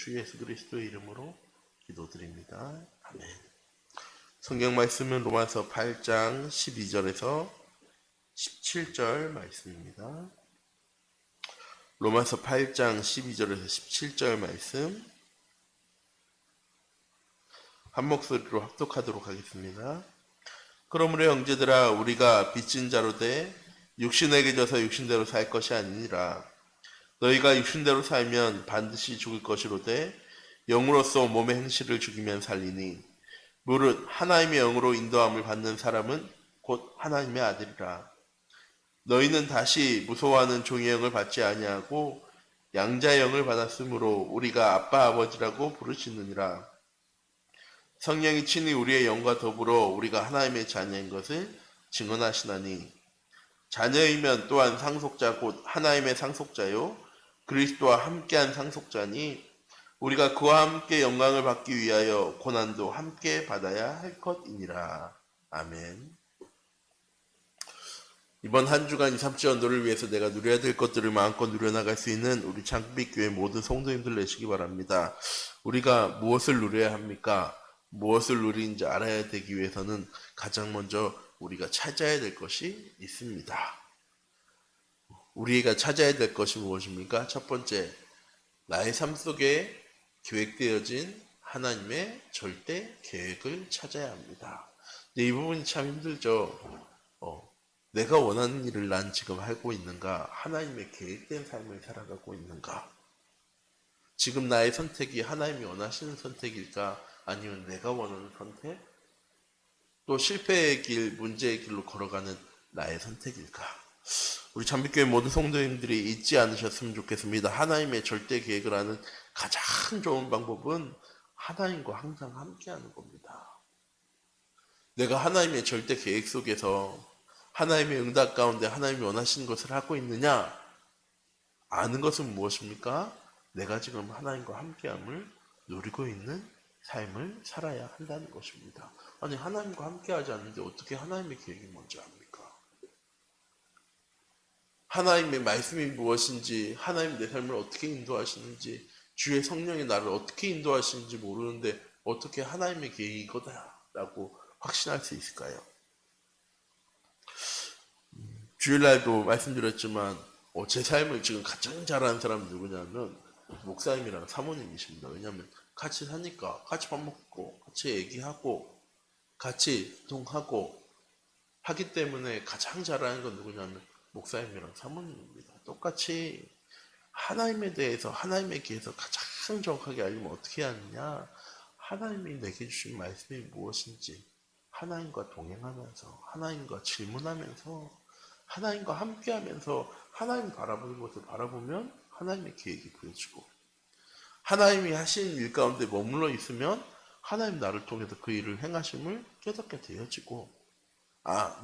주 예수 그리스도의 이름으로 기도드립니다. 아멘. 성경 말씀은 로마서 8장 12절에서 17절 말씀입니다. 로마서 8장 12절에서 17절 말씀 한 목소리로 합독하도록 하겠습니다. 그러므로 형제들아, 우리가 빚진 자로 돼 육신에게 져서 육신대로 살 것이 아니니라. 너희가 육신대로 살면 반드시 죽을 것이로되 영으로서 몸의 행실을 죽이면 살리니 무릇 하나님의 영으로 인도함을 받는 사람은 곧 하나님의 아들이라. 너희는 다시 무서워하는 종의 영을 받지 아니하고 양자의 영을 받았으므로 우리가 아빠 아버지라고 부르시느니라. 성령이 친히 우리의 영과 더불어 우리가 하나님의 자녀인 것을 증언하시나니 자녀이면 또한 상속자 곧 하나님의 상속자요 그리스도와 함께한 상속자니 우리가 그와 함께 영광을 받기 위하여 고난도 함께 받아야 할 것이니라. 아멘. 이번 한 주간 2, 3주 연도를 위해서 내가 누려야 될 것들을 마음껏 누려나갈 수 있는 우리 창빛교회 모든 성도님들 내시기 바랍니다. 우리가 무엇을 누려야 합니까? 무엇을 누리는지 알아야 되기 위해서는 가장 먼저 우리가 찾아야 될 것이 있습니다. 우리가 찾아야 될 것이 무엇입니까? 첫 번째, 나의 삶 속에 계획되어진 하나님의 절대 계획을 찾아야 합니다. 근데 이 부분이 참 힘들죠. 내가 원하는 일을 난 지금 하고 있는가? 하나님의 계획된 삶을 살아가고 있는가? 지금 나의 선택이 하나님이 원하시는 선택일까? 아니면 내가 원하는 선택? 또 실패의 길, 문제의 길로 걸어가는 나의 선택일까? 우리 잠빛교회 모든 성도님들이 잊지 않으셨으면 좋겠습니다. 하나님의 절대 계획을 하는 가장 좋은 방법은 하나님과 항상 함께하는 겁니다. 내가 하나님의 절대 계획 속에서 하나님의 응답 가운데 하나님이 원하시는 것을 하고 있느냐? 아는 것은 무엇입니까? 내가 지금 하나님과 함께함을 누리고 있는 삶을 살아야 한다는 것입니다. 아니, 하나님과 함께하지 않는데 어떻게 하나님의 계획이 뭔지 압니까? 하나님의 말씀이 무엇인지, 하나님 내 삶을 어떻게 인도하시는지, 주의 성령이 나를 어떻게 인도하시는지 모르는데 어떻게 하나님의 계획이 이거다라고 확신할 수 있을까요? 주일날도 말씀드렸지만 제 삶을 지금 가장 잘하는 사람은 누구냐면 목사님이랑 사모님이십니다. 왜냐하면 같이 사니까 같이 밥 먹고 같이 얘기하고 같이 이동하고 하기 때문에 가장 잘하는 건 누구냐면 목사님이랑 사모님입니다. 똑같이 하나님에 대해서 하나님에 대해서 가장 정확하게 알려면 어떻게 하느냐? 하나님이 내게 주신 말씀이 무엇인지 하나님과 동행하면서 하나님과 질문하면서 하나님과 함께하면서 하나님 바라보는 것을 바라보면 하나님의 계획이 보여지고 하나님이 하신 일 가운데 머물러 있으면 하나님 나를 통해서 그 일을 행하심을 깨닫게 되어지고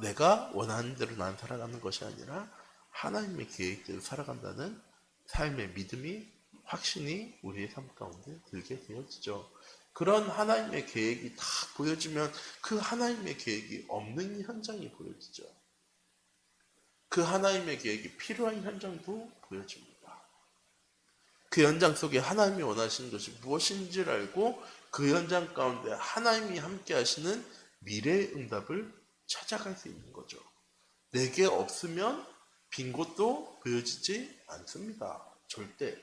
내가 원하는 대로 난 살아가는 것이 아니라 하나님의 계획대로 살아간다는 삶의 믿음이 확신이 우리의 삶 가운데 들게 되어지죠. 그런 하나님의 계획이 다 보여지면 그 하나님의 계획이 없는 현장이 보여지죠. 그 하나님의 계획이 필요한 현장도 보여집니다. 그 현장 속에 하나님이 원하시는 것이 무엇인지를 알고 그 현장 가운데 하나님이 함께 하시는 미래의 응답을 찾아갈 수 있는 거죠. 내게 없으면 빈 곳도 보여지지 않습니다. 절대.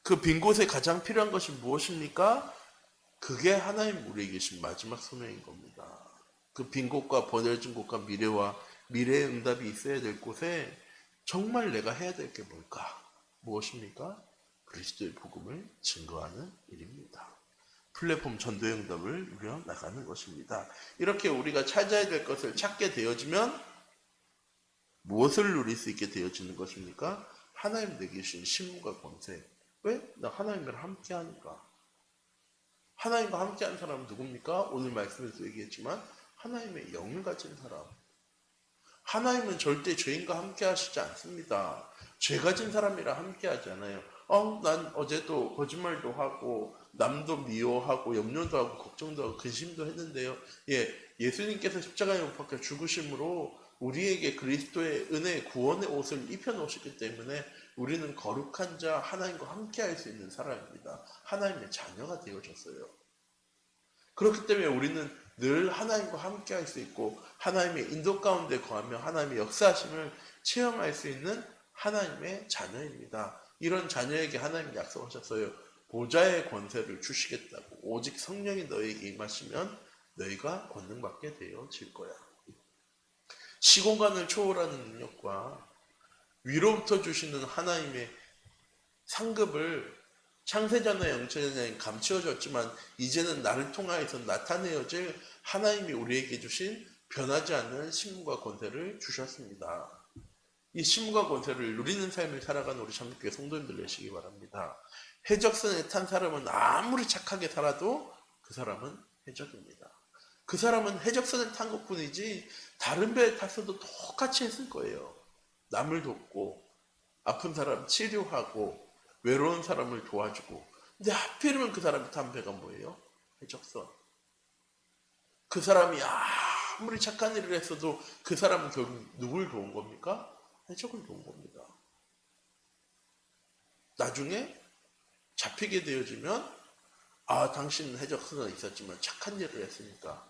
그 빈 곳에 가장 필요한 것이 무엇입니까? 그게 하나님 우리에게 계신 마지막 소명인 겁니다. 그 빈 곳과 버려진 곳과 미래의 응답이 있어야 될 곳에 정말 내가 해야 될 게 뭘까? 무엇입니까? 그리스도의 복음을 증거하는 일입니다. 플랫폼 전도의 응답을 누려 나가는 것입니다. 이렇게 우리가 찾아야 될 것을 찾게 되어지면 무엇을 누릴 수 있게 되어지는 것입니까? 하나님 내게 주신 신분과 권세. 왜? 나 하나님과 함께 하니까. 하나님과 함께하는 사람은 누굽니까? 오늘 말씀에서 얘기했지만 하나님의 영을 가진 사람. 하나님은 절대 죄인과 함께 하시지 않습니다. 죄 가진 사람이랑 함께 하지 않아요. 난 어제도 거짓말도 하고 남도 미워하고 염려도 하고 걱정도 하고 근심도 했는데요. 예수님께서 십자가에 못 박혀 죽으심으로 우리에게 그리스도의 은혜 구원의 옷을 입혀 놓으셨기 때문에 우리는 거룩한 자 하나님과 함께 할 수 있는 사람입니다. 하나님의 자녀가 되어졌어요. 그렇기 때문에 우리는 늘 하나님과 함께 할 수 있고 하나님의 인도 가운데 거하며 하나님의 역사하심을 체험할 수 있는 하나님의 자녀입니다. 이런 자녀에게 하나님이 약속하셨어요. 보좌의 권세를 주시겠다고. 오직 성령이 너에게 임하시면 너희가 권능받게 되어질 거야. 시공간을 초월하는 능력과 위로부터 주시는 하나님의 상급을 창세전에 영체전에 감추어졌지만 이제는 나를 통하여서 나타내어질 하나님이 우리에게 주신 변하지 않는 신분과 권세를 주셨습니다. 이 신분과 권세를 누리는 삶을 살아가는 우리 참교회 성도님들 되시기 바랍니다. 해적선에 탄 사람은 아무리 착하게 살아도 그 사람은 해적입니다. 그 사람은 해적선에 탄 것뿐이지 다른 배에 탔어도 똑같이 했을 거예요. 남을 돕고 아픈 사람 치료하고 외로운 사람을 도와주고. 근데 하필이면 그 사람이 탄 배가 뭐예요? 해적선. 그 사람이 아무리 착한 일을 했어도 그 사람은 결국 누굴 도운 겁니까? 해적을 도운 겁니다. 나중에 잡히게 되어지면 당신은 해적선에 있었지만 착한 일을 했으니까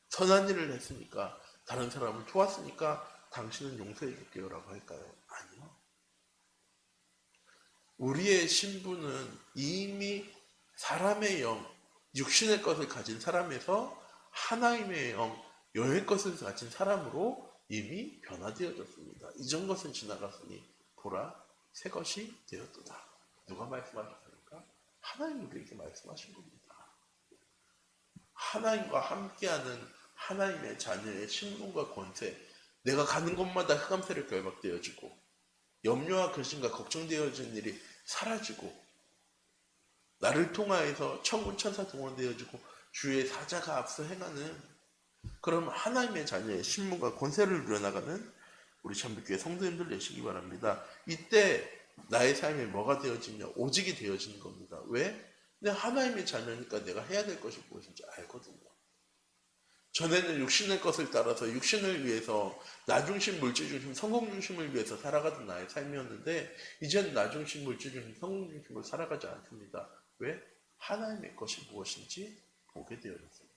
선한 일을 했으니까 다른 사람을 도왔으니까 당신은 용서해 줄게요 라고 할까요? 아니요. 우리의 신분은 이미 사람의 영, 육신의 것을 가진 사람에서 하나님의 영, 영의 것을 가진 사람으로 이미 변화되어졌습니다. 이전 것은 지나갔으니 보라 새 것이 되었도다. 누가 말씀하셨습니까? 하나님이 우리에게 말씀하신 겁니다. 하나님과 함께하는 하나님의 자녀의 신분과 권세, 내가 가는 곳마다 흑암세를 결박되어지고 염려와 근심과 걱정되어지는 일이 사라지고 나를 통하여서 천군 천사 동원되어지고 주의 사자가 앞서 행하는 그런 하나님의 자녀의 신분과 권세를 누려나가는 우리 참교회 성도님들 되시기 바랍니다. 이때 나의 삶에 뭐가 되어지냐? 오직이 되어지는 겁니다. 왜? 내가 하나님의 자녀니까 내가 해야 될 것이 무엇인지 알거든요. 전에는 육신의 것을 따라서 육신을 위해서 나중심, 물질중심, 성공중심을 위해서 살아가던 나의 삶이었는데 이제는 나중심, 물질중심, 성공중심으로 살아가지 않습니다. 왜? 하나님의 것이 무엇인지 보게 되어졌습니다.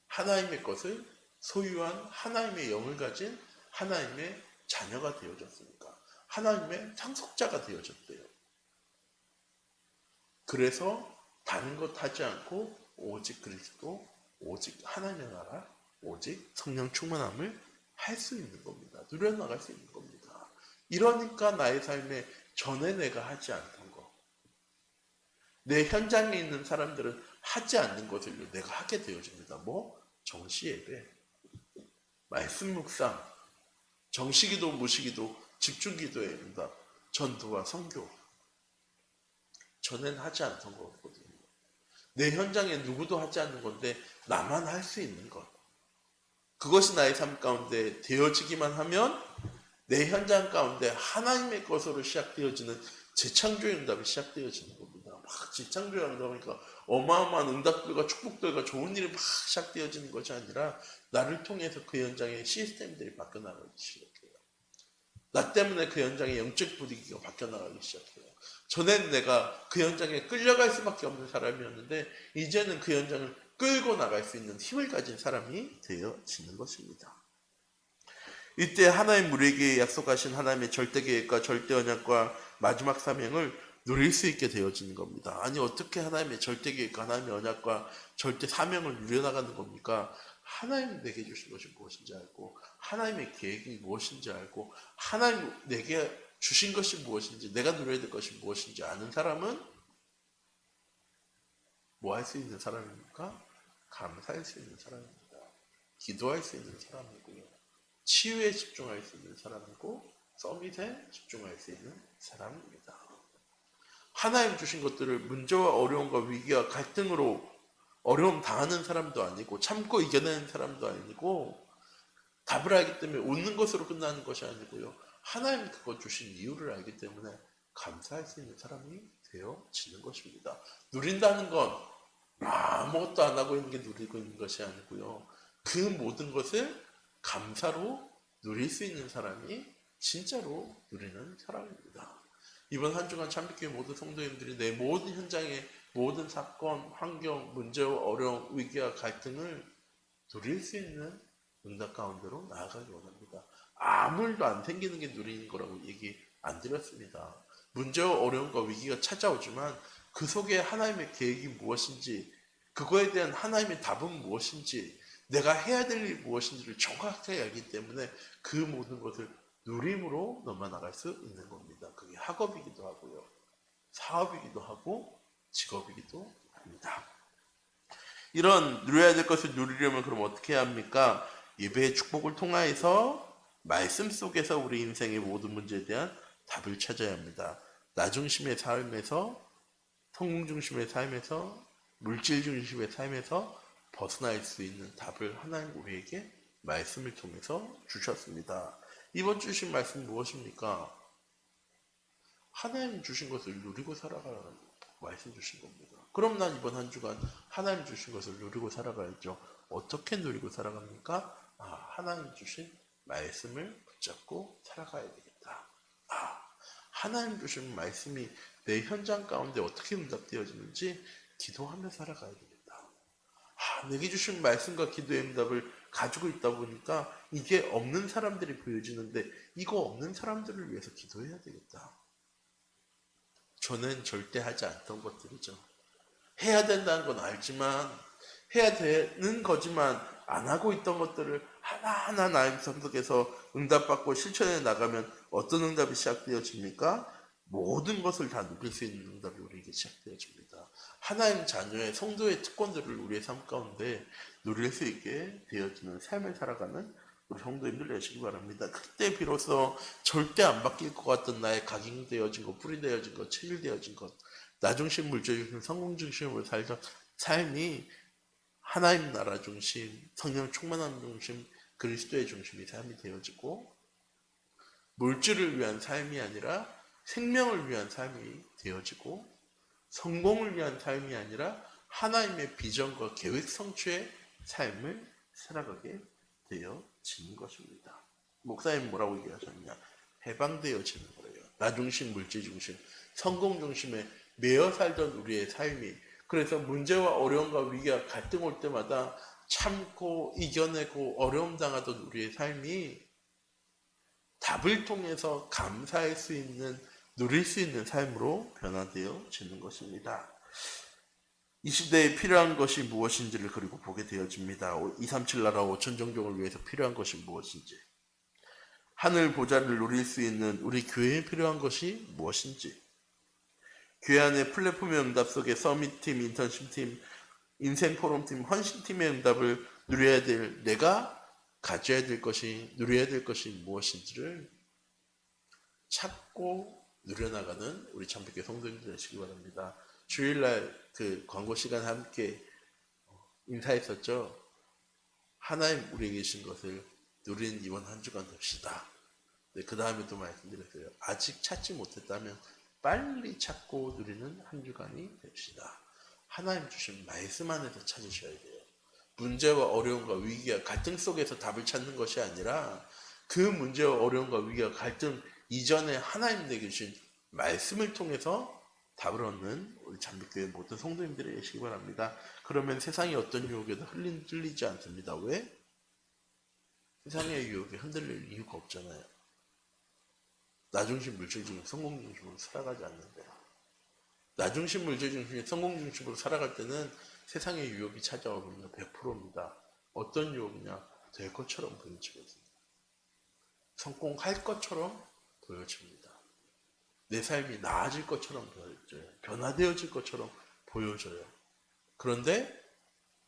하나님의 것을 소유한 하나님의 영을 가진 하나님의 자녀가 되어졌으니까 하나님의 상속자가 되어졌대요. 그래서 다른 것 하지 않고 오직 그리스도, 오직 하나님의 나라, 오직 성령 충만함을 할 수 있는 겁니다. 누려나갈 수 있는 겁니다. 이러니까 나의 삶에 전에 내가 하지 않던 것, 내 현장에 있는 사람들은 하지 않는 것을 내가 하게 되어집니다. 뭐? 정시 예배, 말씀 묵상, 정시기도, 무시기도, 집중기도입니다. 전도와 선교. 전에는 하지 않던 거거든요. 내 현장에 누구도 하지 않는 건데 나만 할 수 있는 것. 그것이 나의 삶 가운데 되어지기만 하면 내 현장 가운데 하나님의 것으로 시작되어지는 재창조의 응답이 시작되어지는 겁니다. 막 재창조의 응답이니까 어마어마한 응답들과 축복들과 좋은 일이 막 시작되어지는 것이 아니라 나를 통해서 그 현장의 시스템들이 바뀌어나가기 시작해요. 나 때문에 그 현장의 영적 분위기가 바뀌어나가기 시작해요. 전에는 내가 그 현장에 끌려갈 수밖에 없는 사람이었는데 이제는 그 현장을 끌고 나갈 수 있는 힘을 가진 사람이 되어지는 것입니다. 이때 하나님 우리에게 약속하신 하나님의 절대 계획과 절대 언약과 마지막 사명을 누릴 수 있게 되어지는 겁니다. 아니 어떻게 하나님의 절대 계획과 하나님의 언약과 절대 사명을 누려나가는 겁니까? 하나님 내게 주신 것이 무엇인지 알고 하나님의 계획이 무엇인지 알고 하나님 내게 주신 것이 무엇인지 내가 누려야 될 것이 무엇인지 아는 사람은 뭐 할 수 있는 사람입니까? 감사할 수 있는 사람입니다. 기도할 수 있는 사람이고요. 치유에 집중할 수 있는 사람이고 서밋에 집중할 수 있는 사람입니다. 하나님 주신 것들을 문제와 어려움과 위기와 갈등으로 어려움 당하는 사람도 아니고 참고 이겨내는 사람도 아니고 답을 알기 때문에 웃는 것으로 끝나는 것이 아니고요. 하나님 그거 주신 이유를 알기 때문에 감사할 수 있는 사람이 되어지는 것입니다. 누린다는 건 아무것도 안 하고 있는 게 누리고 있는 것이 아니고요. 그 모든 것을 감사로 누릴 수 있는 사람이 진짜로 누리는 사랑입니다. 이번 한 주간 참빛교회 모든 성도님들이 내 모든 현장의 모든 사건, 환경, 문제와 어려움, 위기와 갈등을 누릴 수 있는 응답 가운데로 나아가기 원합니다. 아무 일도 안 생기는 게 누리는 거라고 얘기 안 드렸습니다. 문제와 어려움과 위기가 찾아오지만 그 속에 하나님의 계획이 무엇인지, 그거에 대한 하나님의 답은 무엇인지, 내가 해야 될 일이 무엇인지를 정확하게 알기 때문에 그 모든 것을 누림으로 넘어나갈 수 있는 겁니다. 그게 학업이기도 하고요. 사업이기도 하고 직업이기도 합니다. 이런 누려야 될 것을 누리려면 그럼 어떻게 해야 합니까? 예배의 축복을 통하여서 말씀 속에서 우리 인생의 모든 문제에 대한 답을 찾아야 합니다. 나 중심의 삶에서, 성공 중심의 삶에서, 물질 중심의 삶에서 벗어날 수 있는 답을 하나님 우리에게 말씀을 통해서 주셨습니다. 이번 주신 말씀 무엇입니까? 하나님 주신 것을 누리고 살아가라는 말씀 주신 겁니다. 그럼 난 이번 한 주간 하나님 주신 것을 누리고 살아가야죠. 어떻게 누리고 살아갑니까? 하나님 주신 말씀을 붙잡고 살아가야 되겠다. 하나님 주신 말씀이 내 현장 가운데 어떻게 응답되어지는지 기도하며 살아가야 되겠다. 내게 주신 말씀과 기도의 응답을 가지고 있다 보니까 이게 없는 사람들이 보여지는데 이거 없는 사람들을 위해서 기도해야 되겠다. 저는 절대 하지 않던 것들이죠. 해야 된다는 건 알지만, 해야 되는 거지만 안 하고 있던 것들을 하나하나 나의 삶 속에서 응답받고 실천해 나가면 어떤 응답이 시작되어집니까? 모든 것을 다 누릴 수 있는 응답이 우리에게 시작되어집니다. 하나님 자녀의 성도의 특권들을 우리의 삶 가운데 누릴 수 있게 되어지는 삶을 살아가는 우리 성도님들 되시기 바랍니다. 그때 비로소 절대 안 바뀔 것 같던 나의 각인되어진 것, 뿌리되어진 것, 체질되어진 것, 나 중심, 물질 중심, 성공 중심으로 살던 삶이 하나님 나라 중심, 성령 충만함 중심, 그리스도의 중심이 삶이 되어지고 물질을 위한 삶이 아니라 생명을 위한 삶이 되어지고 성공을 위한 삶이 아니라 하나님의 비전과 계획 성취의 삶을 살아가게 되어지는 것입니다. 목사님 뭐라고 얘기하셨냐? 해방되어지는 거예요. 나 중심, 물질 중심, 성공 중심에 매여 살던 우리의 삶이, 그래서 문제와 어려움과 위기와 갈등 올 때마다 참고 이겨내고 어려움 당하던 우리의 삶이 답을 통해서 감사할 수 있는, 누릴 수 있는 삶으로 변화되어지는 것입니다. 이 시대에 필요한 것이 무엇인지를 그리고 보게 되어집니다. 237 나라 5천 종족을 위해서 필요한 것이 무엇인지, 하늘 보좌를 누릴 수 있는 우리 교회에 필요한 것이 무엇인지, 교회 안의 플랫폼의 응답 속에 서밋팀, 인턴십팀, 인생포럼팀, 헌신팀의 응답을 누려야 될, 내가 가져야 될 것이, 누려야 될 것이 무엇인지를 찾고 누려나가는 우리 참빛교회 성도님들 되시기 바랍니다. 주일날 그 광고 시간 함께 인사했었죠. 하나님 우리에게 주신 것을 누리는 이번 한 주간 됩시다. 네, 그 다음에 또 말씀드렸어요. 아직 찾지 못했다면 빨리 찾고 누리는 한 주간이 됩시다. 하나님 주신 말씀 안에서 찾으셔야 돼요. 문제와 어려움과 위기와 갈등 속에서 답을 찾는 것이 아니라 그 문제와 어려움과 위기와 갈등 이전에 하나님 내게 주신 말씀을 통해서 답을 얻는 우리 참빛교회 모든 성도님들이 계시기 바랍니다. 그러면 세상의 어떤 유혹에도 흔들리지 않습니다. 왜? 세상의 유혹에 흔들릴 이유가 없잖아요. 나 중심, 물질 중심, 성공 중심으로 살아가지 않는데, 나 중심, 물질 중심, 성공 중심으로 살아갈 때는 세상의 유혹이 찾아오면 100%입니다. 어떤 유혹이냐? 될 것처럼 보여지거든요. 성공할 것처럼 보여집니다. 내 삶이 나아질 것처럼 보여져요. 변화되어질 것처럼 보여져요. 그런데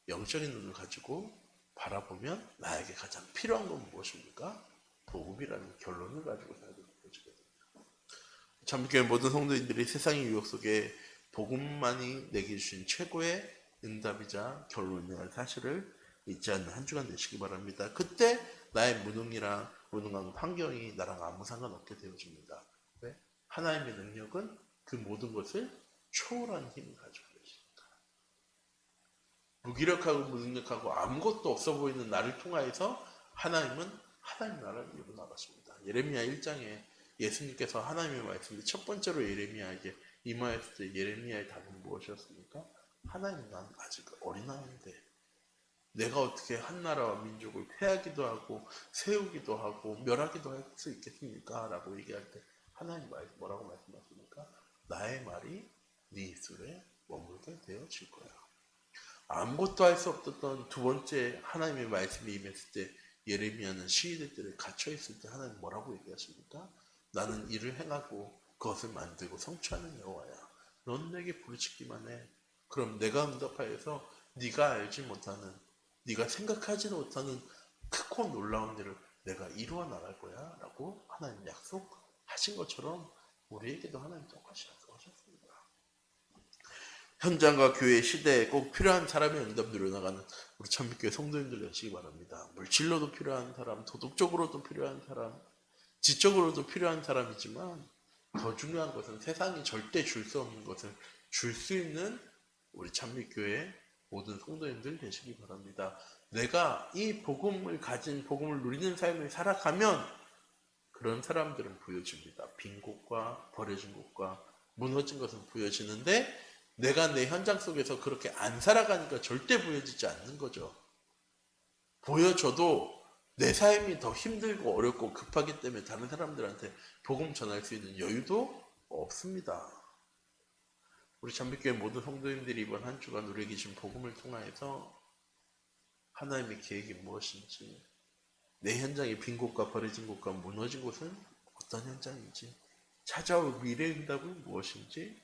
영적인 눈을 가지고 바라보면 나에게 가장 필요한 건 무엇입니까? 복음이라는 결론을 가지고 살게 되어지거든요. 참교회 모든 성도인들이 세상의 유혹 속에 복음만이 내게 주신 최고의 응답이자 결론이라는 사실을 잊지 않는 한 주간 되시기 바랍니다. 그때 나의 무능한 환경이 나랑 아무 상관없게 되어집니다. 왜? 하나님의 능력은 그 모든 것을 초월한 힘을 가지고 계십니다. 무기력하고 무능력하고 아무것도 없어 보이는 나를 통하여서 하나님은 하나님 나라를 이루어 나가십니다. 예레미야 1장에 예수님께서 하나님의 말씀을 첫 번째로 예레미야에게 임하였을 때 예레미야의 답은 무엇이었습니까? 하나님, 난 아직 어린아이인데 내가 어떻게 한 나라와 민족을 패하기도 하고 세우기도 하고 멸하기도 할 수 있겠습니까? 라고 얘기할 때 하나님 뭐라고 말씀하십니까? 나의 말이 네 입술에 머물게 되어질 거야. 아무것도 할 수 없었던 두 번째 하나님의 말씀이 임했을 때 예레미야는 시위대 뜰에 갇혀있을 때 하나님 뭐라고 얘기하십니까? 나는 일을 행하고 그것을 만들고 성취하는 여호와야. 넌 내게 부르짖기만 해. 그럼 내가 응답하여서 네가 알지 못하는, 네가 생각하지는 못하는 크고 놀라운 일을 내가 이루어 나갈 거야 라고 하나님 약속하신 것처럼 우리에게도 하나님 똑같이 약속하셨습니다. 현장과 교회 시대에 꼭 필요한 사람의 응답 누려나가는 우리 참빛교회 성도님들 되시기 바랍니다. 물질로도 필요한 사람, 도덕적으로도 필요한 사람, 지적으로도 필요한 사람이지만 더 중요한 것은 세상이 절대 줄 수 없는 것을 줄 수 있는 우리 참빛교회 모든 성도님들 되시기 바랍니다. 내가 이 복음을 가진, 복음을 누리는 삶을 살아가면 그런 사람들은 보여집니다. 빈 곳과 버려진 곳과 무너진 것은 보여지는데 내가 내 현장 속에서 그렇게 안 살아가니까 절대 보여지지 않는 거죠. 보여줘도 내 삶이 더 힘들고 어렵고 급하기 때문에 다른 사람들한테 복음 전할 수 있는 여유도 없습니다. 우리 참빛교회 모든 성도님들이 이번 한 주간 우리에게 주신 복음을 통하여서 하나님의 계획이 무엇인지, 내 현장의 빈 곳과 버려진 곳과 무너진 곳은 어떤 현장인지, 찾아올 미래의 응답은 무엇인지,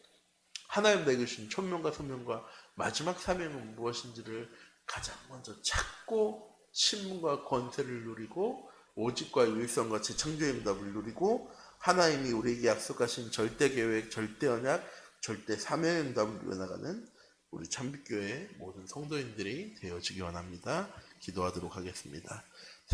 하나님 내게 주신 천명과 소명과 마지막 사명은 무엇인지를 가장 먼저 찾고 신분과 권세를 누리고 오직과 유일성과 재창조의 응답을 누리고 하나님이 우리에게 약속하신 절대 계획, 절대 언약, 절대 사명의 응답을 누려나가는 우리 참빛교회 모든 성도인들이 되어지기 원합니다. 기도하도록 하겠습니다.